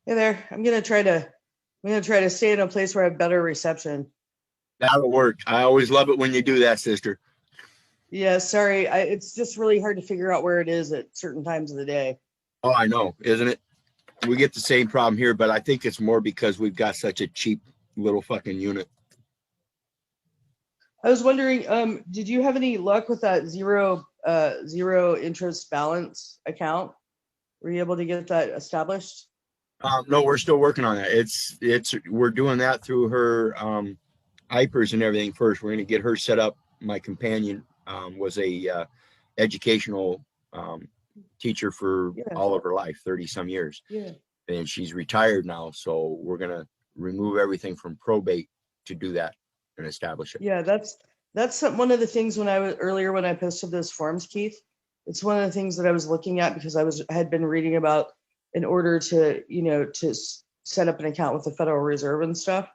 Hey there. I'm gonna try to stay in a place where I have better reception. That'll work. I always love it when you do that, sister. Yeah, sorry. It's just really hard to figure out where it is at certain times of the day. Oh, I know, isn't it? We get the same problem here, but I think it's more because we've got such a cheap little fucking unit. I was wondering, did you have any luck with that zero interest balance account? Were you able to get that established? No, we're still working on that. We're doing that through her IPERS and everything first. We're going to get her set up. My companion was a educational teacher for all of her life, 30 some years. Yeah. And she's retired now. So we're going to remove everything from probate to do that and establish it. Yeah, that's one of the things when I posted those forms, Keith. It's one of the things that I was looking at because I had been reading about in order to, to set up an account with the Federal Reserve and stuff,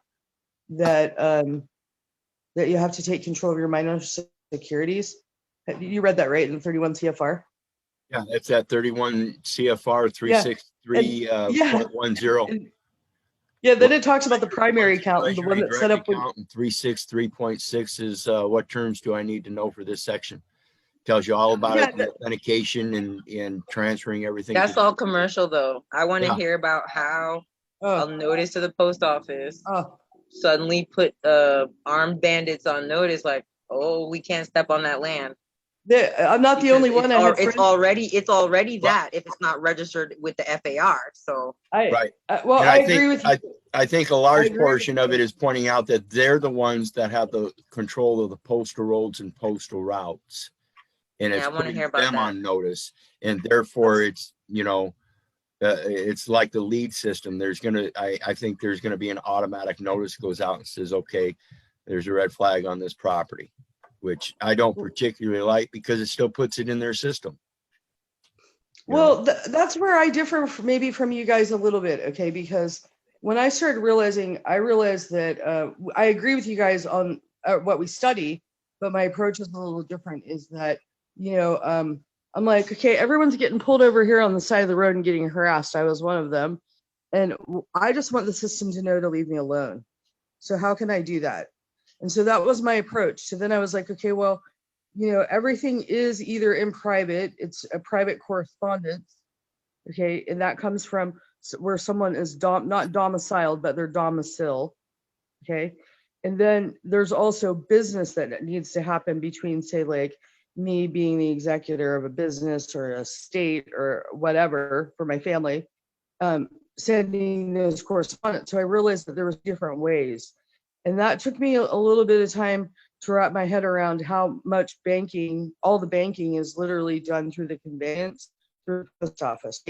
that that you have to take control of your minor securities. You read that right in 31 CFR? Yeah, it's at 31 CFR 363.10. Yeah, then it talks about the primary account, and the one that's set up with 363.6 is what terms do I need to know for this section? Tells you all about it, the authentication and transferring everything. That's all commercial, though. I want to hear about how a notice to the post office suddenly put armed bandits on notice, like, oh, we can't step on that land. I'm not the only one. It's already that if it's not registered with the FAR. So I agree with you. I think a large portion of it is pointing out that they're the ones that have the control of the postal roads and postal routes. And it's putting them on notice, and therefore it's it's like the lead system. I think there's gonna be an automatic notice goes out and says, okay, there's a red flag on this property, which I don't particularly like because it still puts it in their system. Well, that's where I differ maybe from you guys a little bit, okay? Because when I started realizing, I realized that I agree with you guys on what we study, but my approach is a little different. Is that I'm like, okay, everyone's getting pulled over here on the side of the road and getting harassed. I was one of them. And I just want the system to know to leave me alone. So how can I do that? And so that was my approach. So then I was like, okay, well, everything is either in private, it's a private correspondence. Okay. And that comes from where someone is not domiciled, but their domicile. Okay. And then there's also business that needs to happen between, say, like, me being the executor of a business or a state or whatever for my family, sending those correspondence. So I realized that there was different ways. And that took me a little bit of time to wrap my head around how much all the banking is literally done through the conveyance, through the post office.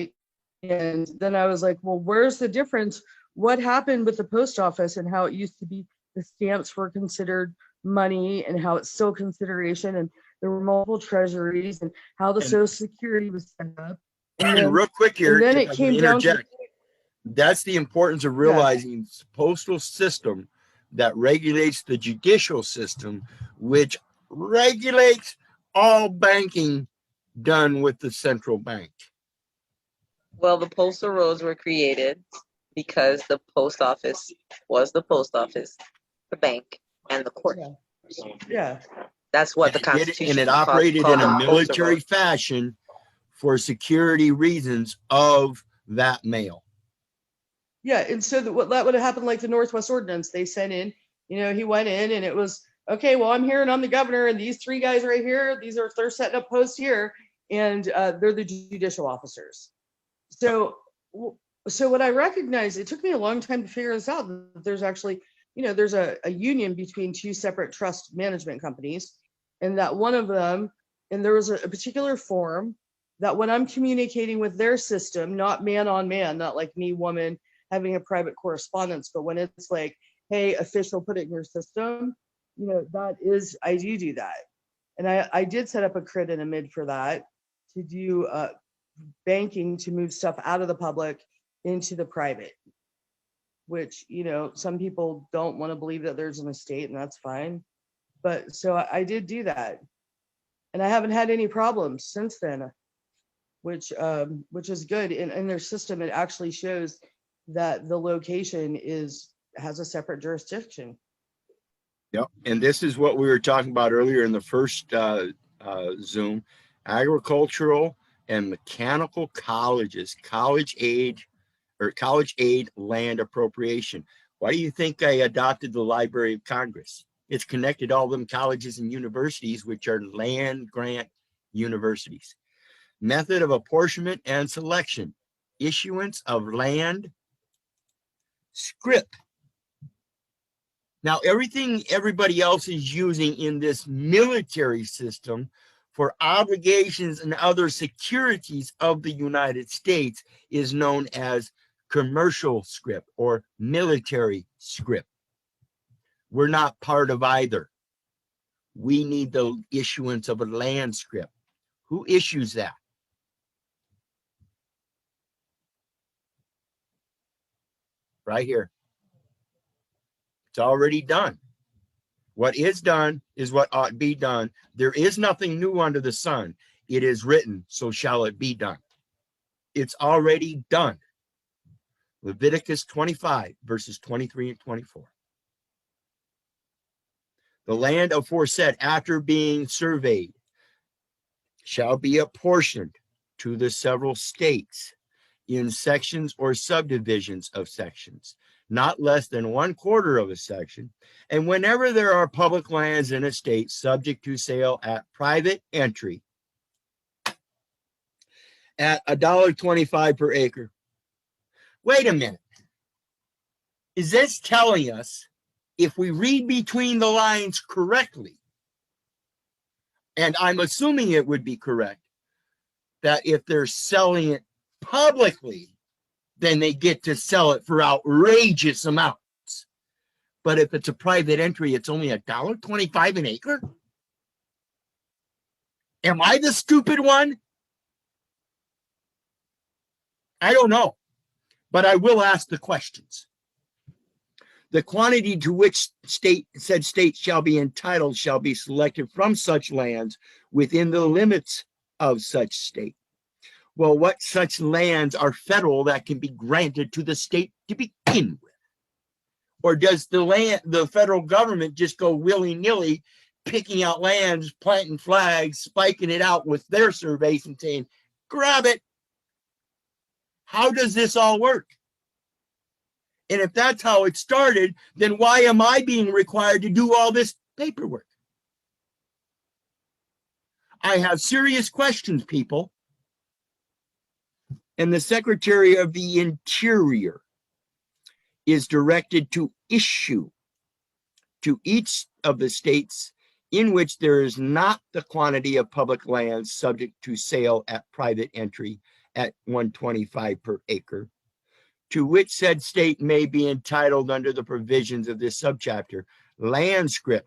And then I was like, well, where's the difference? What happened with the post office and how it used to be the stamps were considered money and how it's still consideration, and there were multiple treasuries, and how the Social Security was set up. And then, real quick here, and then it came down to that's the importance of realizing the postal system that regulates the judicial system, which regulates all banking done with the central bank. Well, the postal roads were created because the post office was the post office, the bank, and the court. Yeah. That's what the Constitution. And it operated in a military fashion for security reasons of that mail. Yeah, and so that would have happened like the Northwest Ordinance. They sent in, he went in and it was, okay, well, I'm here and I'm the governor, and these three guys right here, they're setting up posts here, and they're the judicial officers. So what I recognized, it took me a long time to figure this out, that there's actually, there's a union between two separate trust management companies, and that one of them, and there was a particular form that when I'm communicating with their system, not man on man, not like me, woman, having a private correspondence. But when it's like, hey, official, put it in your system, that is, I do that. And I did set up a crit and a mid for that, to do banking, to move stuff out of the public into the private, which, some people don't want to believe that there's an estate, and that's fine. But so I did do that. And I haven't had any problems since then, which is good. In their system, it actually shows that the location has a separate jurisdiction. Yep. And this is what we were talking about earlier in the first Zoom: agricultural and mechanical colleges, college aid land appropriation. Why do you think I adopted the Library of Congress? It's connected all them colleges and universities, which are land grant universities. Method of apportionment and selection: issuance of land scrip. Now, everything everybody else is using in this military system for obligations and other securities of the United States is known as commercial scrip or military scrip. We're not part of either. We need the issuance of a land scrip. Who issues that? Right here. It's already done. What is done is what ought to be done. There is nothing new under the sun. It is written, so shall it be done. It's already done. Leviticus 25, verses 23 and 24. The land aforesaid, after being surveyed, shall be apportioned to the several states in sections or subdivisions of sections, not less than 1/4 of a section. And whenever there are public lands in a state subject to sale at private entry at $1.25 per acre. Wait a minute. Is this telling us, if we read between the lines correctly, and I'm assuming it would be correct, that if they're selling it publicly, then they get to sell it for outrageous amounts? But if it's a private entry, it's only $1.25 an acre? Am I the stupid one? I don't know, but I will ask the questions. The quantity to which said state shall be entitled shall be selected from such lands within the limits of such state. Well, what such lands are federal that can be granted to the state to begin with? Or does the federal government just go willy-nilly, picking out lands, planting flags, spiking it out with their surveys and saying, grab it? How does this all work? And if that's how it started, then why am I being required to do all this paperwork? I have serious questions, people. And the Secretary of the Interior is directed to issue to each of the states in which there is not the quantity of public lands subject to sale at private entry at $1.25 per acre, to which said state may be entitled under the provisions of this subchapter, land scrip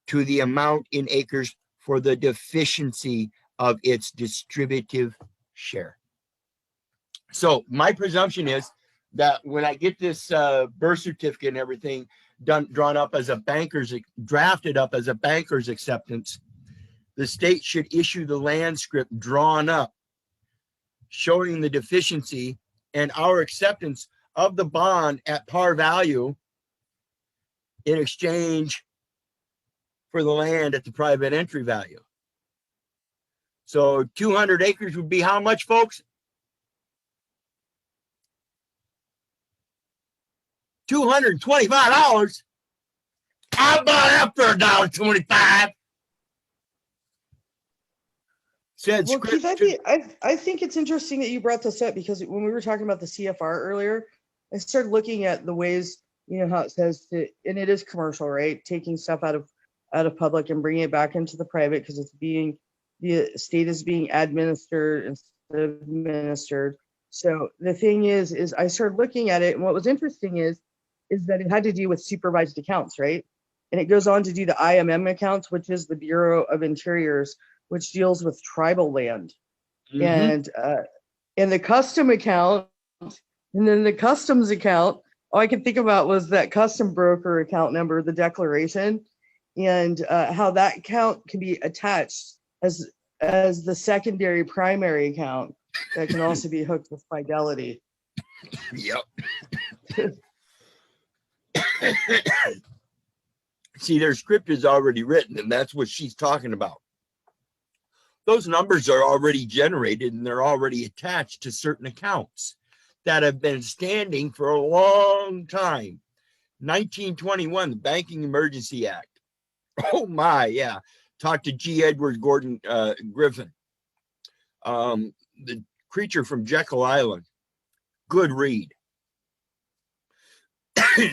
to the amount in acres for the deficiency of its distributive share. So my presumption is that when I get this birth certificate and everything drawn up as a drafted up as a banker's acceptance, the state should issue the land scrip drawn up, showing the deficiency and our acceptance of the bond at par value in exchange for the land at the private entry value. So 200 acres would be how much, folks? $225. I'll buy that for $1.25. Well, Keith, I think it's interesting that you brought this up, because when we were talking about the CFR earlier, I started looking at the ways, how it says and it is commercial, right? Taking stuff out of public and bringing it back into the private, because the state is being administered instead of administered. So the thing is I started looking at it, and what was interesting is that it had to do with supervised accounts, right? And it goes on to do the IMM accounts, which is the Bureau of Interiors, which deals with tribal land. And the custom account, and then the customs account, all I could think about was that custom broker account number, the declaration, and how that account can be attached as the secondary primary account that can also be hooked with Fidelity. Yep. See, their script is already written, and that's what she's talking about. Those numbers are already generated, and they're already attached to certain accounts that have been standing for a long time. 1921, the Banking Emergency Act. Oh my, yeah. Talk to G. Edward Gordon Griffin, the creature from Jekyll Island. Good read.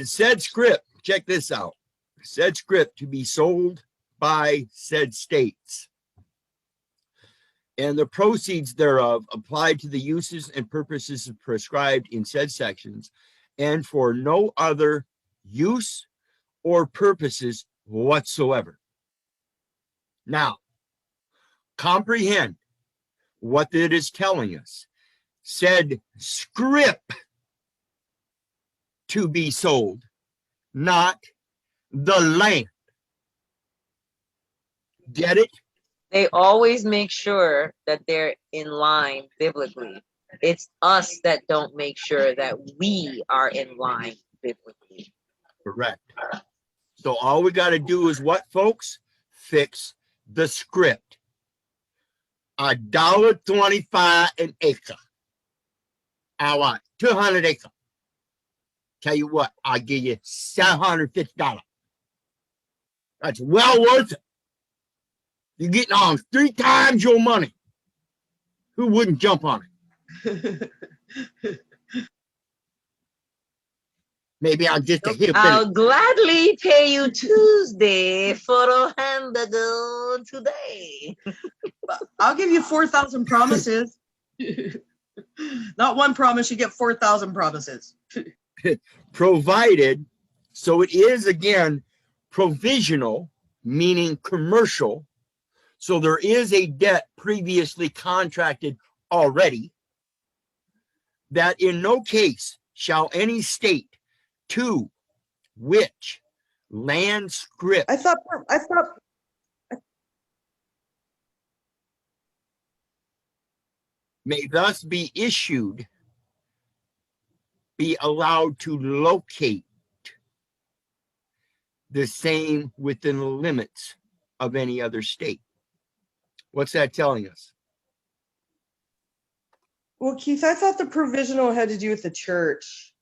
Said script, check this out. Said script to be sold by said states, and the proceeds thereof applied to the uses and purposes prescribed in said sections, and for no other use or purposes whatsoever. Now, comprehend what it is telling us. Said script to be sold, not the land. Get it? They always make sure that they're in line biblically. It's us that don't make sure that we are in line biblically. Correct. So all we got to do is what, folks? Fix the script. $1.25 an acre. I want 200 acres. Tell you what, I'll give you $750. That's well worth it. You're getting on 3 times your money. Who wouldn't jump on it? Maybe I'll just a hip. I'll gladly pay you Tuesday for a hamburger today. I'll give you 4,000 promises. Not one promise, you get 4,000 promises. Provided, so it is again provisional, meaning commercial. So there is a debt previously contracted already, that in no case shall any state to which land script I thought may thus be issued be allowed to locate the same within the limits of any other state. What's that telling us? Well, Keith, I thought the provisional had to do with the church,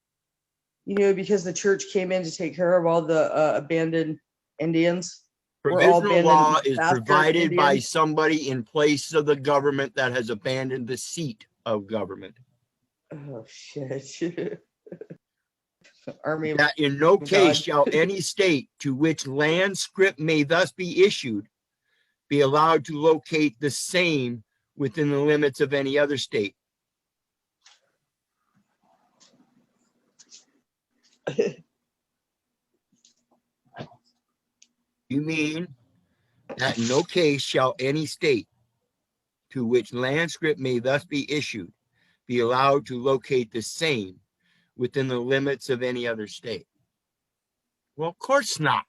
because the church came in to take care of all the abandoned Indians. Provisional law is provided by somebody in place of the government that has abandoned the seat of government. Oh, shit. Army. That in no case shall any state to which land script may thus be issued be allowed to locate the same within the limits of any other state. You mean that in no case shall any state to which land script may thus be issued be allowed to locate the same within the limits of any other state? Well, of course not.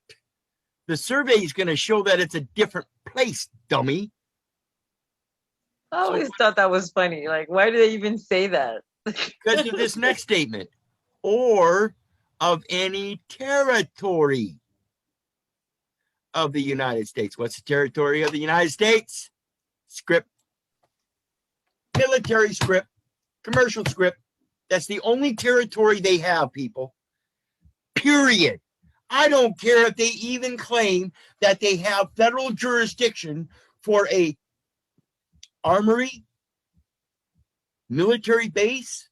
The survey is going to show that it's a different place, dummy. I always thought that was funny. Like, why do they even say that? Because of this next statement. Or of any territory of the United States. What's the territory of the United States? Script. Military script. Commercial script. That's the only territory they have, people. Period. I don't care if they even claim that they have federal jurisdiction for a armory, military base,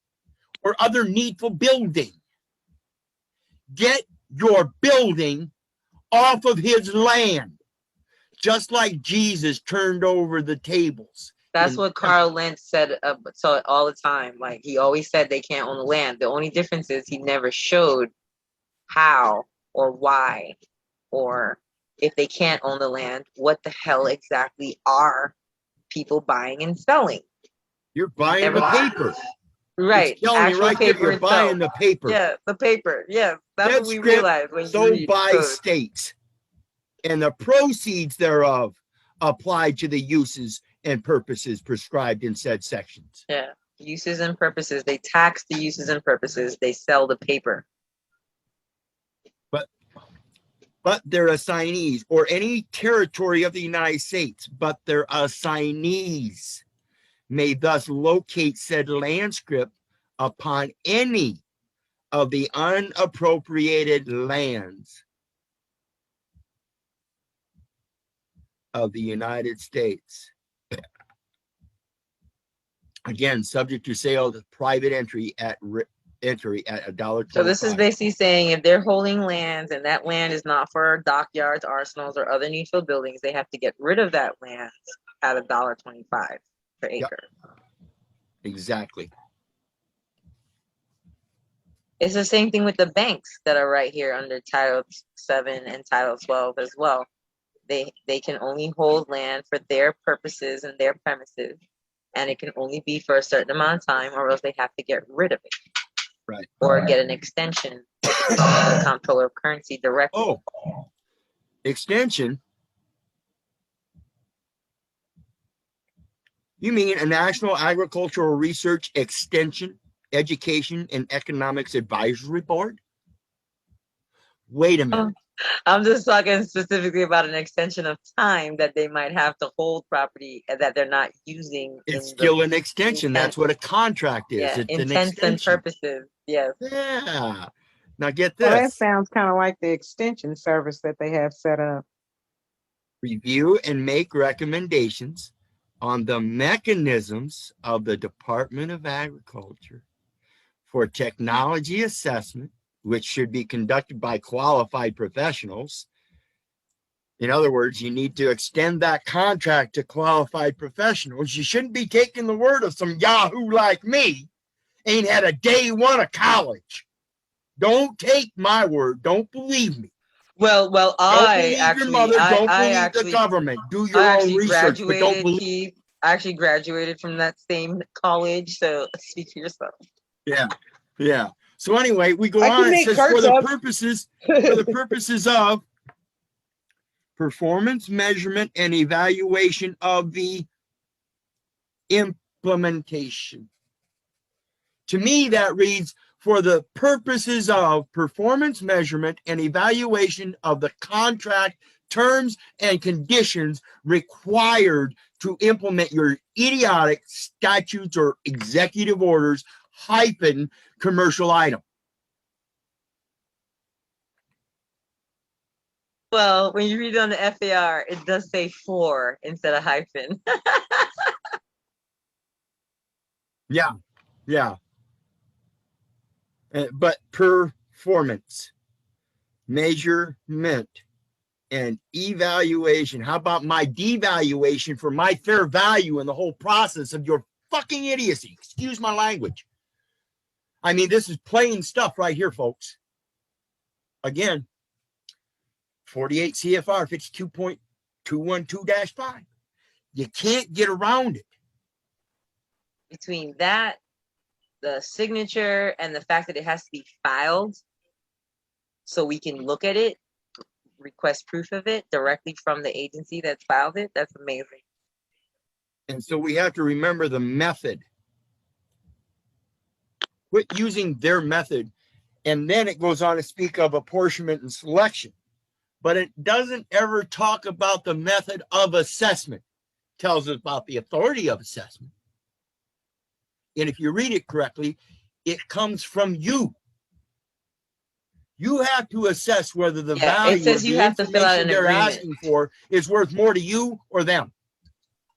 or other needful building. Get your building off of his land, just like Jesus turned over the tables. That's what Carl Lentz said. So all the time, like he always said, they can't own the land. The only difference is he never showed how or why, or if they can't own the land, what the hell exactly are people buying and selling? You're buying the paper. Right. It's telling you right there, you're buying the paper. Yeah, the paper. Yeah, that's what we realize when you read by code. States, and the proceeds thereof applied to the uses and purposes prescribed in said sections. Yeah, uses and purposes. They tax the uses and purposes. They sell the paper. But they're assignees, or any territory of the United States, but their assignees may thus locate said land scrip upon any of the unappropriated lands of the United States. Again, subject to sale to private entry at $1.25. So this is basically saying if they're holding lands and that land is not for dockyards, arsenals, or other neutral buildings, they have to get rid of that land at $1.25 per acre. Yep. Exactly. It's the same thing with the banks that are right here under Title 7 and Title 12 as well. They can only hold land for their purposes and their premises, and it can only be for a certain amount of time, or else they have to get rid of it. Right. Or get an extension from the comptroller of currency directly. Oh, extension? You mean a National Agricultural Research Extension, Education, and Economics Advisory Board? Wait a minute. I'm just talking specifically about an extension of time that they might have to hold property that they're not using. It's still an extension. That's what a contract is. Yeah, it's intents and purposes. Yes. Yeah. Now get this. Well, that sounds kind of like the extension service that they have set up. Review and make recommendations on the mechanisms of the Department of Agriculture for technology assessment, which should be conducted by qualified professionals. In other words, you need to extend that contract to qualified professionals. You shouldn't be taking the word of some yahoo like me, ain't had a day one of college. Don't take my word. Don't believe me. Well, I actually, your mother, don't believe the government. Do your own research, but don't believe. I actually graduated from that same college, so speak for yourself. Yeah. So anyway, we go on. It says for the purposes of performance, measurement, and evaluation of the implementation. To me, that reads for the purposes of performance, measurement, and evaluation of the contract terms and conditions required to implement your idiotic statutes or executive orders - commercial item. Well, when you read it on the FAR, it does say for instead of hyphen. Yeah. But performance, measurement, and evaluation. How about my devaluation for my fair value in the whole process of your fucking idiocy? Excuse my language. I mean, this is plain stuff right here, folks. Again, 48 CFR 52.212-5. You can't get around it. Between that, the signature, and the fact that it has to be filed so we can look at it, request proof of it directly from the agency that's filed it, that's amazing. And so we have to remember the method. Quit using their method. And then it goes on to speak of apportionment and selection. But it doesn't ever talk about the method of assessment. It tells us about the authority of assessment. And if you read it correctly, it comes from you. You have to assess whether the value it says of you the have to fill out an they're agreement. asking for is worth more to you or them.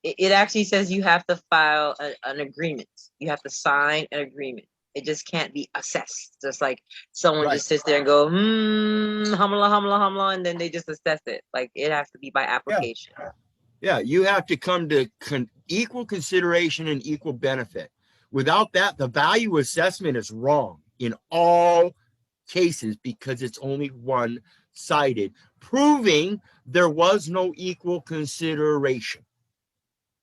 It actually says you have to file an agreement. You have to sign an agreement. It just can't be assessed. Just like someone just sits there and go, humla, and then they just assess it. Like it has to be by application. Yeah, you have to come to equal consideration and equal benefit. Without that, the value assessment is wrong in all cases because it's only one-sided, proving there was no equal consideration.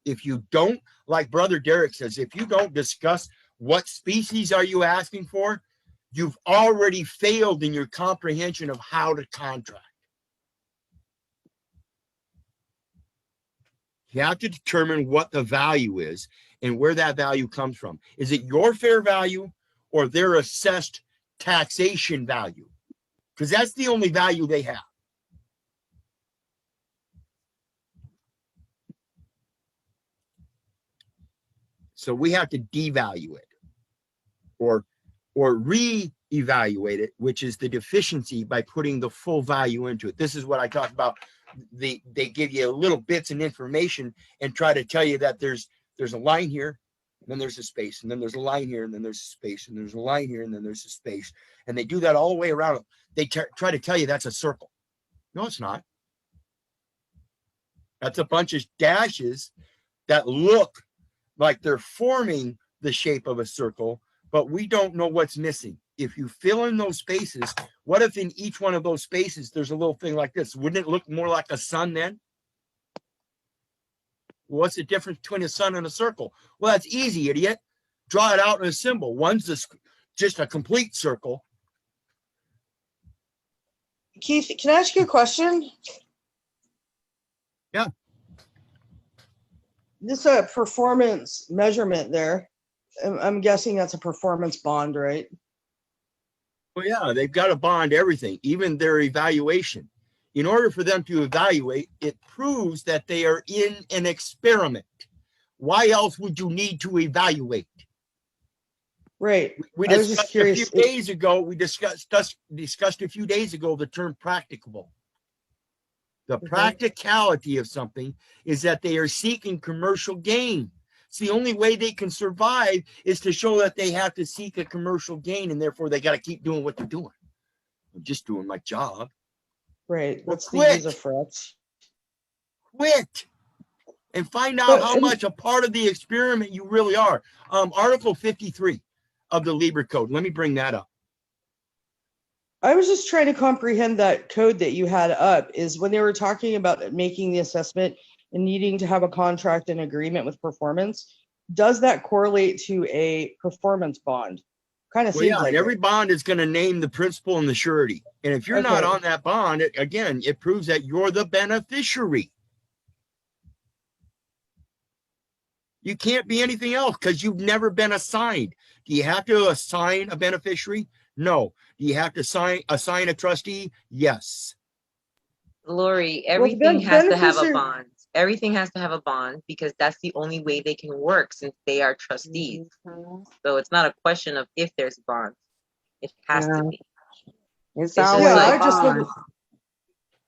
If you don't, like Brother Derek says, if you don't discuss what species are you asking for, you've already failed in your comprehension of how to contract. You have to determine what the value is and where that value comes from. Is it your fair value or their assessed taxation value? Because that's the only value they have. So we have to devalue it or re-evaluate it, which is the deficiency by putting the full value into it. This is what I talked about. They give you little bits and information and try to tell you that there's a line here, and then there's a space, and then there's a line here, and then there's a space, and there's a line here, and then there's a space. And they do that all the way around. They try to tell you that's a circle. No, it's not. That's a bunch of dashes that look like they're forming the shape of a circle, but we don't know what's missing. If you fill in those spaces, what if in each one of those spaces, there's a little thing like this? Wouldn't it look more like a sun then? What's the difference between a sun and a circle? Well, that's easy, idiot. Draw it out in a symbol. One's just a complete circle. Keith, can I ask you a question? Yeah. This performance measurement there, I'm guessing that's a performance bond, right? Well, yeah, they've got to bond everything, even their evaluation. In order for them to evaluate, it proves that they are in an experiment. Why else would you need to evaluate? Right. We I was just discussed curious. a few days ago. We discussed a few days ago the term practicable. The practicality of something is that they are seeking commercial gain. It's the only way they can survive is to show that they have to seek a commercial gain, and therefore they got to keep doing what they're doing. I'm just doing my job. Right. Well, That's the user frets. Quit and find out how much a part of the experiment you really are. Article 53 of the Libra Code. Let me bring that up. I was just trying to comprehend that code that you had up is when they were talking about making the assessment and needing to have a contract and agreement with performance. Does that correlate to a performance bond? Kind of seems like every bond is going to name the principal and the surety. And if you're not on that bond, it proves that you're the beneficiary. You can't be anything else because you've never been assigned. Do you have to assign a beneficiary? No. Do you have to assign a trustee? Yes. Lori, everything has to have a bond. Everything has to have a bond because that's the only way they can work since they are trustees. So it's not a question of if there's bonds. It has to be. It's always a bond.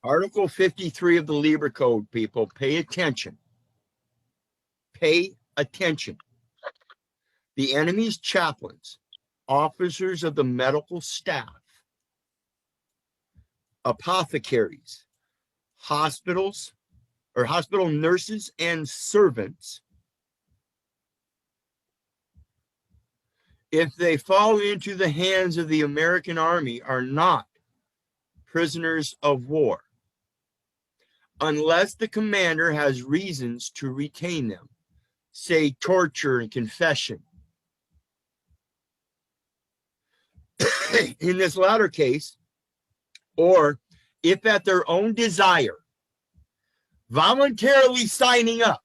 Article 53 of the Libra Code, people, pay attention. Pay attention. The enemy's chaplains, officers of the medical staff, apothecaries, hospitals, or hospital nurses and servants, if they fall into the hands of the American army, are not prisoners of war, unless the commander has reasons to retain them, say torture and confession. In this latter case, or if at their own desire, voluntarily signing up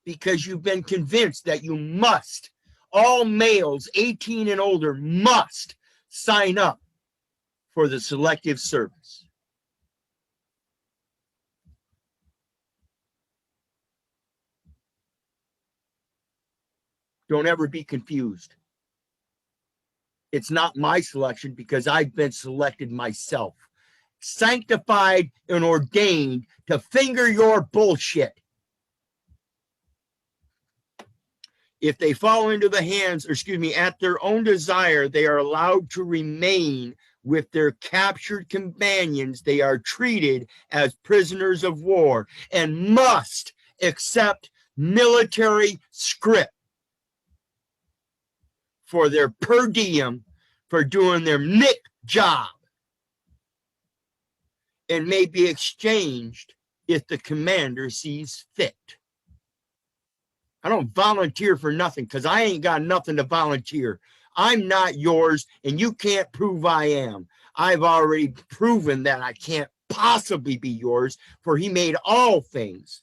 because you've been convinced that you must, all males 18 and older must sign up for the selective service. Don't ever be confused. It's not my selection because I've been selected myself. Sanctified and ordained to finger your bullshit. If they fall into the hands, at their own desire, they are allowed to remain with their captured companions. They are treated as prisoners of war and must accept military script for their per diem for doing their nick job, and may be exchanged if the commander sees fit. I don't volunteer for nothing because I ain't got nothing to volunteer. I'm not yours, and you can't prove I am. I've already proven that I can't possibly be yours, for he made all things,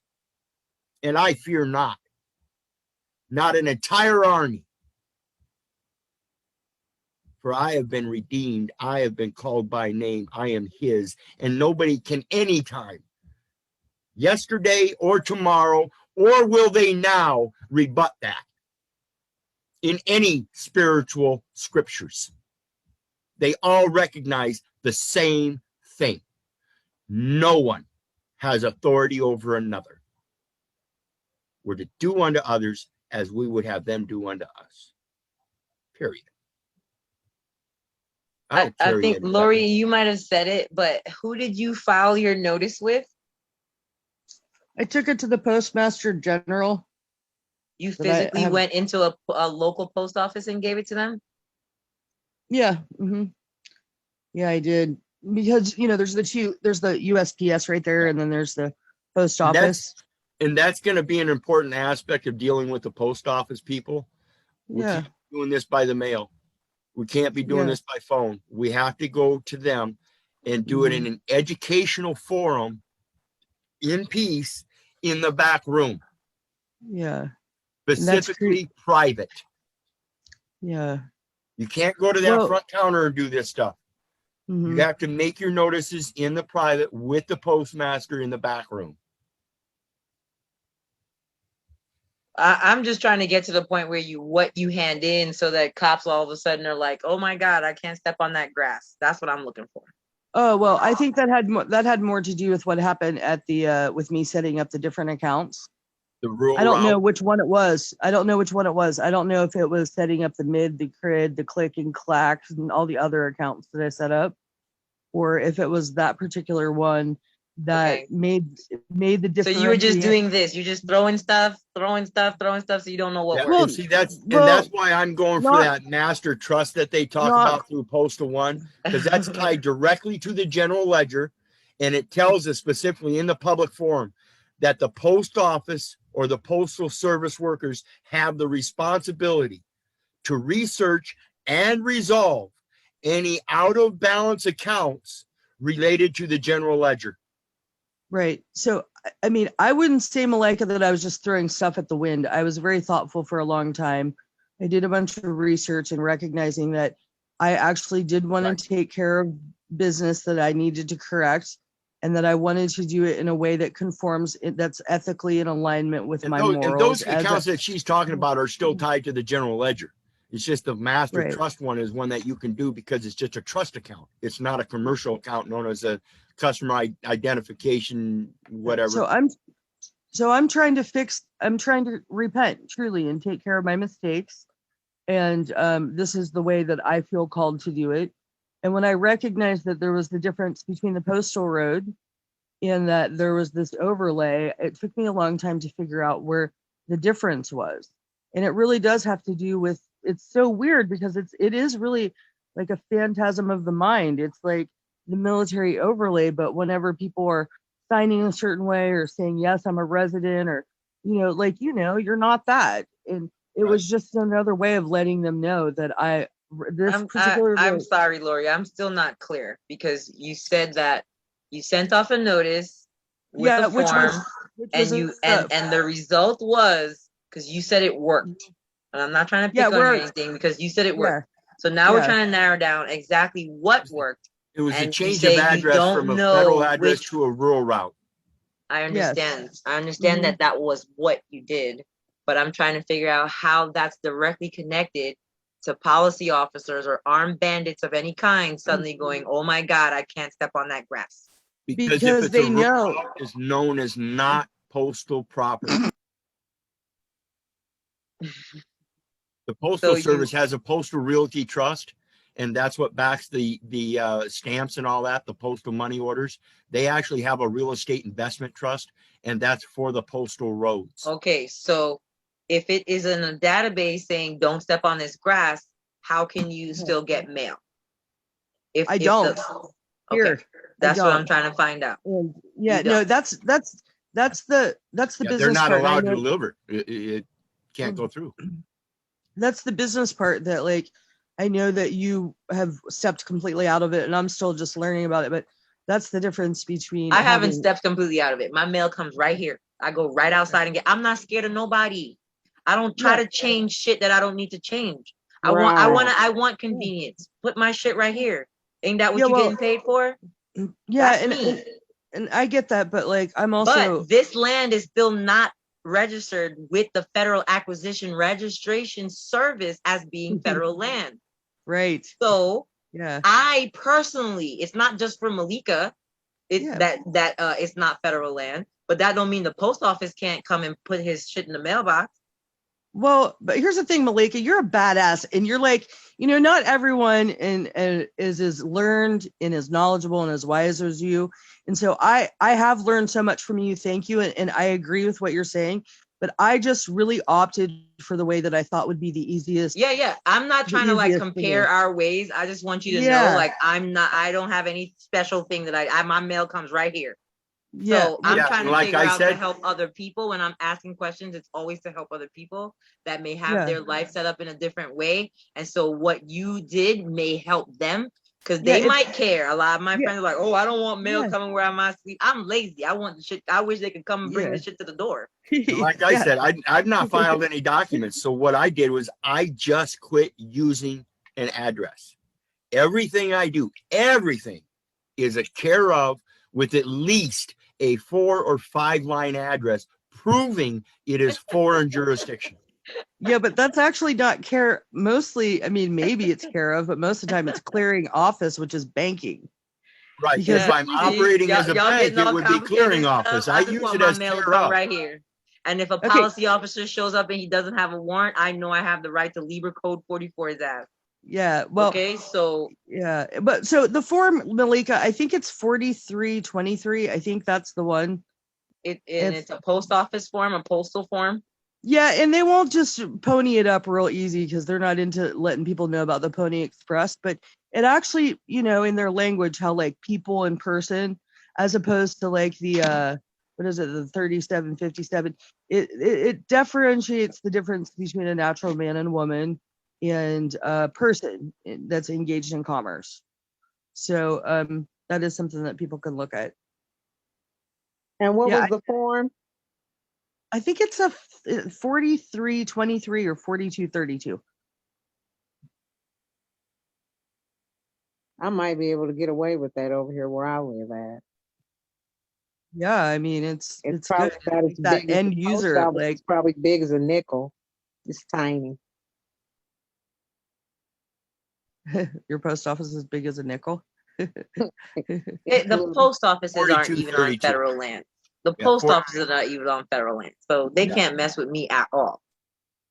and I fear not an entire army. For I have been redeemed, I have been called by name, I am his, and nobody can anytime, yesterday or tomorrow, or will they now, rebut that in any spiritual scriptures. They all recognize the same thing. No one has authority over another. We're to do unto others as we would have them do unto us. Period. I think, Lori, you might have said it, but who did you file your notice with? I took it to the Postmaster General. You physically went into a local post office and gave it to them? Yeah. Mm-hmm. Yeah, I did. Because, there's the USPS right there, and then there's the post office. And that's going to be an important aspect of dealing with the post office people. We can't be doing this by the mail. We can't be doing this by phone. We have to go to them and do it in an educational forum in peace in the back room. Yeah. Specifically private. Yeah. You can't go to that front counter and do this stuff. You have to make your notices in the private with the postmaster in the back room. I'm just trying to get to the point where what you hand in so that cops all of a sudden are like, oh my God, I can't step on that grass. That's what I'm looking for. Oh, well, I think that had more to do with what happened at the with me setting up the different accounts. I don't know which one it was. I don't know if it was setting up the mid, the crid, the click and clack, and all the other accounts that I set up, or if it was that particular one that made the difference. So you were just doing this. You're just throwing stuff, so you don't know what works. See, that's why I'm going for that master trust that they talk about through Postal One, because that's tied directly to the general ledger, and it tells us specifically in the public forum that the post office or the postal service workers have the responsibility to research and resolve any out of balance accounts related to the general ledger. Right. So, I mean, I wouldn't say, Malika, that I was just throwing stuff at the wind. I was very thoughtful for a long time. I did a bunch of research and recognizing that I actually did want to take care of business that I needed to correct, and that I wanted to do it in a way that conforms, that's ethically in alignment with my morals. And those accounts that she's talking about are still tied to the general ledger. It's just the master trust one is one that you can do because it's just a trust account. It's not a commercial account known as a customer identification, whatever. So I'm trying to repent truly and take care of my mistakes. And this is the way that I feel called to do it. And when I recognized that there was the difference between the postal road and that there was this overlay, it took me a long time to figure out where the difference was. And it really does have to do with, it's so weird because it is really like a phantasm of the mind. It's like the military overlay, but whenever people are signing a certain way or saying, yes, I'm a resident, or, you're not that. And it was just another way of letting them know that I'm sorry, Lori, I'm still not clear, because you said that you sent off a notice with a form, and the result was, because you said it worked. And I'm not trying to pick on anything, because you said it worked. So now we're trying to narrow down exactly what worked. It was a change of address from a federal address to a rural route. I understand. Yes. I understand that was what you did, but I'm trying to figure out how that's directly connected to policy officers or armed bandits of any kind suddenly going, oh my God, I can't step on that grass. Because they know is known as not postal property. The Postal Service has a postal realty trust, and that's what backs the stamps and all that, the postal money orders. They actually have a real estate investment trust, and that's for the postal roads. Okay, so if it is in a database saying don't step on this grass, how can you still get mail? I don't. Okay, that's what I'm trying to find out. Yeah, no, that's the business. They're not part. allowed to deliver. It can't go through. That's the business part that, like, I know that you have stepped completely out of it, and I'm still just learning about it. But that's the difference between. I haven't stepped completely out of it. My mail comes right here. I go right outside and get. I'm not scared of nobody. I don't try to change shit that I don't need to change. I want convenience. Put my shit right here. Ain't that what you're getting paid for? Yeah, and I get that, but like I'm also. But this land is still not registered with the Federal Acquisition Registration Service as being federal land. Right. So yeah, I personally, it's not just for Malika. It's not federal land, but that don't mean the post office can't come and put his shit in the mailbox. Well, but here's the thing, Malika, you're a badass, and you're like, not everyone is as learned and as knowledgeable and as wise as you. And so I have learned so much from you. Thank you. And I agree with what you're saying, but I just really opted for the way that I thought would be the easiest. Yeah. I'm not trying to like compare our ways. I just want you to know, like, I don't have any special thing that my mail comes right here. Yeah. So I'm trying to figure out to help other people. When I'm asking questions, it's always to help other people that may have their life set up in a different way. And so what you did may help them because they might care. A lot of my friends are like, oh, I don't want mail coming where I might sleep. I'm lazy. I want the shit. I wish they could come and bring the shit to the door. Like I said, I've not filed any documents. So what I did was I just quit using an address. Everything I do, everything is a care of with at least a 4 or 5 line address proving it is foreign jurisdiction. Yeah, but that's actually not care. Mostly, I mean, maybe it's care of, but most of the time it's clearing office, which is banking. Right. Because if I'm operating as a bank, it would be clearing office. I use it as care of. Right here. And if a policy officer shows up and he doesn't have a warrant, I know I have the right to Libra Code 44 his ass. Yeah. Well, okay. So, yeah. But so the form, Malika, I think it's 4323. I think that's the one. It's a post office form, a postal form. Yeah. And they won't just pony it up real easy because they're not into letting people know about the Pony Express. But it actually, in their language, how like people in person, as opposed to like the, what is it, the 3757, it differentiates the difference between a natural man and woman and a person that's engaged in commerce. So that is something that people can look at. And what was the form? I think it's a 4323 or 4232. I might be able to get away with that over here where I live at. Yeah, I mean it's probably good. That end user, like it's probably big as a nickel. It's tiny. Your post office is as big as a nickel. The post offices aren't even on federal land. The post offices are not even on federal land, so they can't mess with me at all.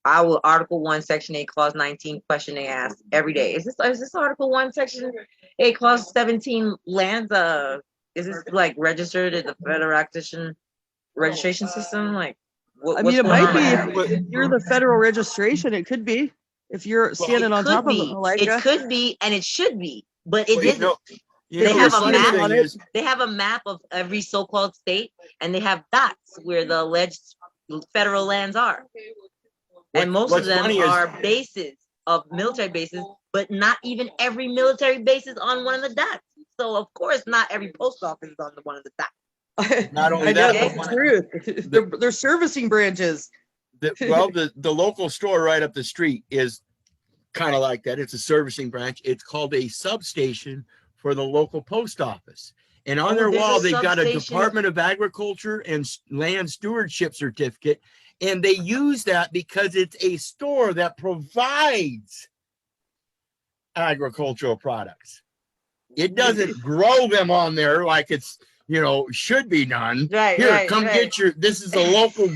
I will Article 1, Section 8, Clause 19 question they ask every day. Is this Article 1, Section 8, Clause 17 lands? Is this like registered in the Federal Acquisition Registration System? Like, I mean, it might be if you're the federal registration. It could be if you're standing on top of it. Like it could be, and it should be, but it isn't. They have a map. They have a map of every so-called state, and they have dots where the alleged federal lands are. And most of them are bases of military bases, but not even every military base is on one of the dots. So of course, not every post office is on one of the dots. Not only that, that's true. They're servicing branches. The local store right up the street is kind of like that. It's a servicing branch. It's called a substation for the local post office. And on their wall, they've got a Department of Agriculture and Land Stewardship certificate. And they use that because it's a store that provides agricultural products. It doesn't grow them on there like it's, should be done. Right, get this is a local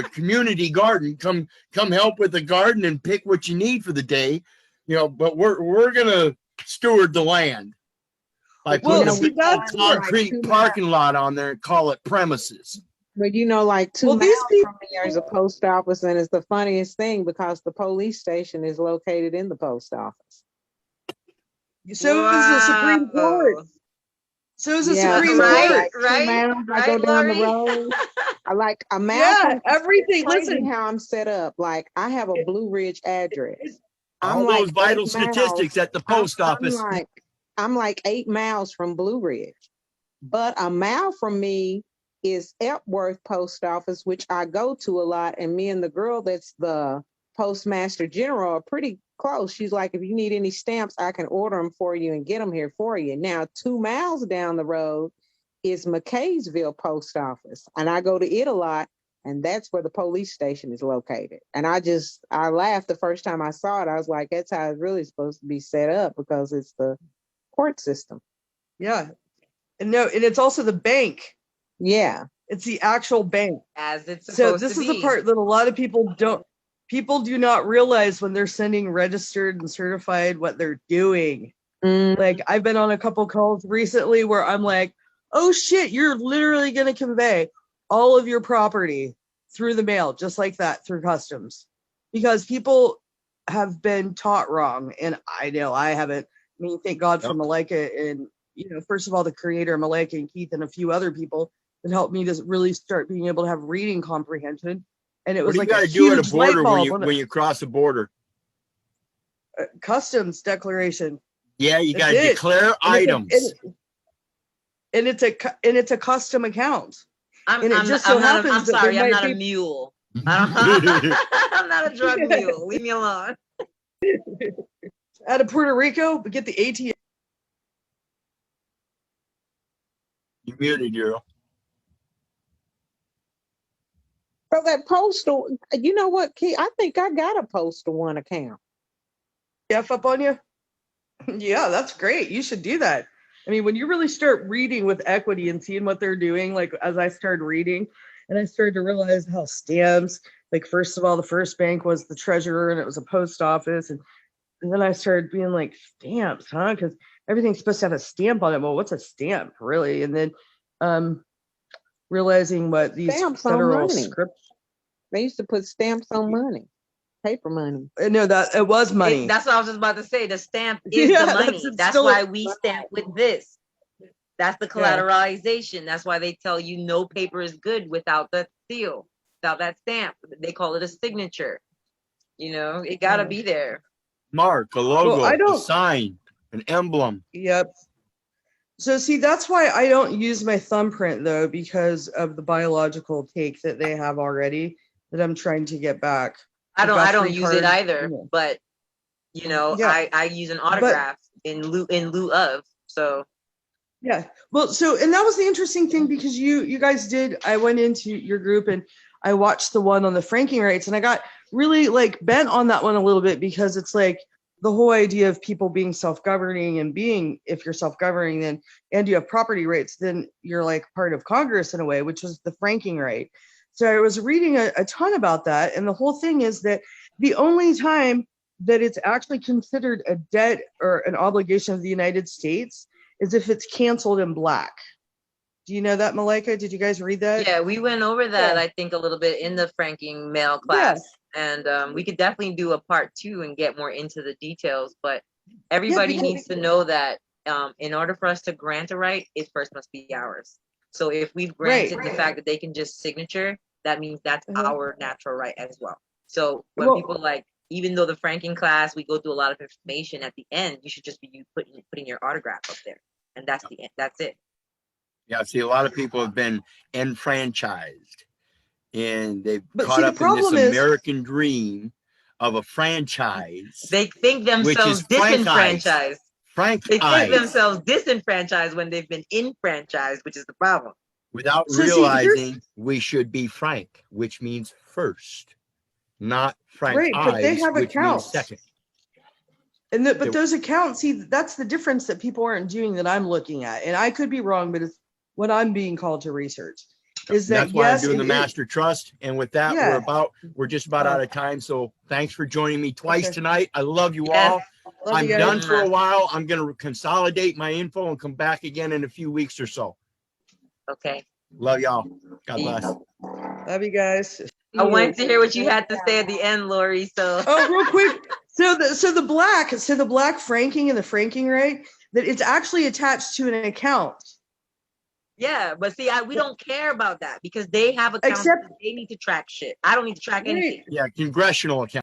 community garden. Come help with the garden and pick what you need for the day. but we're gonna steward the land by putting a big concrete parking lot on there and call it premises. But like 2 miles from me, there's a post office, and it's the funniest thing because the police station is located in the post office. So is the Supreme Court. So is the Supreme Court. I go down the road. I like imagine everything. Listen, how I'm set up. Like I have a Blue Ridge address. All those vital statistics at the post office. I'm like 8 miles from Blue Ridge, but a mile from me is Epworth Post Office, which I go to a lot. And me and the girl that's the Postmaster General are pretty close. She's like, if you need any stamps, I can order them for you and get them here for you. Now, 2 miles down the road is McKaysville Post Office. And I go to it a lot. And that's where the police station is located. And I laughed the first time I saw it. I was like, that's how it's really supposed to be set up because it's the court system. Yeah. And it's also the bank. Yeah. It's the actual bank. As it's supposed so this to is be. the part that a lot of people do not realize when they're sending registered and certified what they're doing. Like I've been on a couple calls recently where I'm like, oh shit, you're literally going to convey all of your property through the mail, just like that, through customs, because people have been taught wrong. And I know I haven't. I mean, thank God for Malika and, first of all, the creator, Malika and Keith and a few other people that helped me to really start being able to have reading comprehension. And it was like a huge light bulb when you cross the border. Customs declaration. Yeah, you got to declare items. And it's a custom account. I'm sorry, I'm not a mule. I'm not a drug mule. Leave me alone. Out of Puerto Rico, but get the ATM. You muted, Euro. So that postal, you know what, Key? I think I got a Postal One account. F up on you? Yeah, that's great. You should do that. I mean, when you really start reading with Equity and seeing what they're doing, like as I started reading, and I started to realize how stamps, like first of all, the first bank was the treasurer and it was a post office. And then I started being like, stamps, huh? Because everything's supposed to have a stamp on it. Well, what's a stamp, really? And then realizing what these stamps federal scripts. They used to put stamps on money, paper money. No, that it was money. That's what I was just about to say. The stamp is the money. That's why we stamp with this. That's the collateralization. That's why they tell you no paper is good without the seal, without that stamp. They call it a signature. It got to be there. Mark, a logo, a sign, an emblem. Yep. So see, that's why I don't use my thumbprint though, because of the biological take that they have already that I'm trying to get back. I don't use it either, but I use an autograph in lieu of. So yeah. Well, and that was the interesting thing because you guys I went into your group and I watched the one on the franking rights and I got really like bent on that one a little bit because it's like the whole idea of people being self-governing and if you're self-governing then and you have property rights, then you're like part of Congress in a way, which was the franking right. So I was reading a ton about that. And the whole thing is that the only time that it's actually considered a debt or an obligation of the United States is if it's canceled in black. Do you know that, Malika? Did you guys read that? Yeah, we went over that, I think, a little bit in the franking mail class. Yeah. And we could definitely do a part 2 and get more into the details. But everybody needs to know that in order for us to grant a right, it first must be ours. So if we've granted the fact that they can just signature, that means that's our natural right as well. So when people even though the franking class, we go through a lot of information at the end, you should just be putting your autograph up there. And that's it. Yeah, see, a lot of people have been enfranchised and they've caught up in this American dream of a franchise. They think themselves disenfranchised. They think themselves disenfranchised when they've been enfranchised, which is the problem. Without realizing we should be frank, which means first, not frank. Right, but they have accounts. Second. But those accounts, see, that's the difference that people aren't doing that I'm looking at. And I could be wrong, but it's what I'm being called to research. That's why I'm doing the master trust. And with that, we're just about out of time. So thanks for joining me twice tonight. I love you all. I'm done for a while. I'm going to consolidate my info and come back again in a few weeks or so. Okay. Love y'all. God bless. Love you guys. I wanted to hear what you had to say at the end, Lori. So real quick. So the black franking and the franking rate, that it's actually attached to an account. yeah, but see, we don't care about that because they have accounts that they need to track shit. I don't need to track anything. Yeah, congressional account.